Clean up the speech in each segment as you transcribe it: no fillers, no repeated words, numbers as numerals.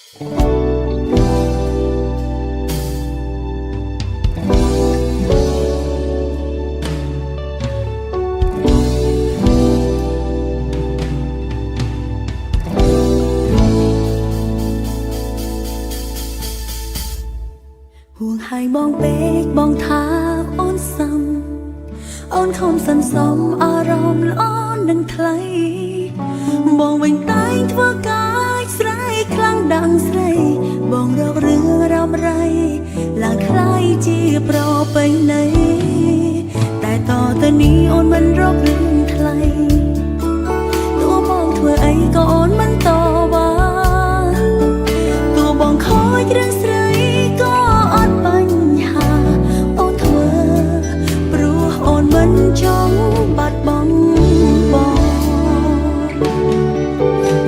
ห่วงให้มองเบกมองทาอ้อนซ้ำอ้อนคำสันสมอารมณ์อ้อนดังไคลมองវិញតែងធ្វើកាយស្រ័យខ្លាំងดังស្រីបងរករឿងរំไรឡើងคล้ายជាប្រពៃណីតែតទៅនេះអូនមិនរករឿងថ្លៃទោះបងធ្វើអីក៏អូនមិនតវ៉ាទោះបងខូចរឿងស្រីក៏អត់បញ្ហាអូនធ្វើព្រោះអូនមិនចង់បាត់បង់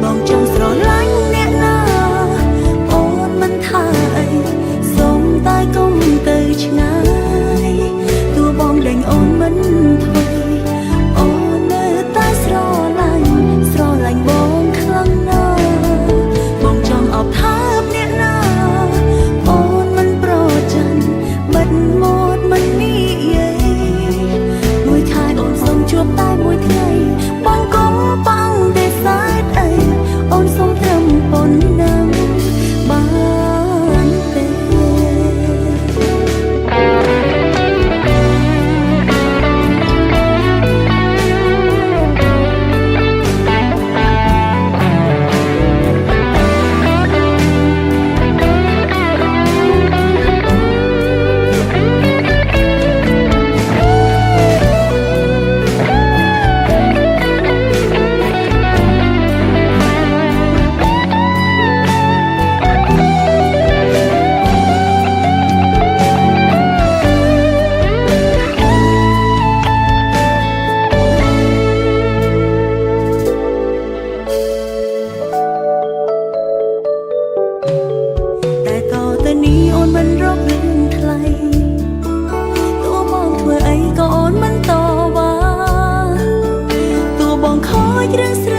បងចង់ស្រឡាញ់អ្នកណាអូនមិនថាអីសូមតែកុំទៅឆ្ងាយទោះបងដេញអូនមិនធ្វើអូននៅតែស្រឡាញ់បងខ្លាំងណាស់បងចង់អបថាបអ្នកណាអូនមិនប្រច័ណ្ឌបិទមាត់មិននិយាយមួយខែអូនសូមជួបតែមួយថ្ងៃបងកុំប៉ងទេសាយអីអូនសូមត្រឹមប៉ុណ្ណឹងបានទេនេះអូនមិនរករឿងថ្លៃទោះបងធ្វើអីក៏អូនមិនតវ៉ាទោះបងខូចរឿងស្រី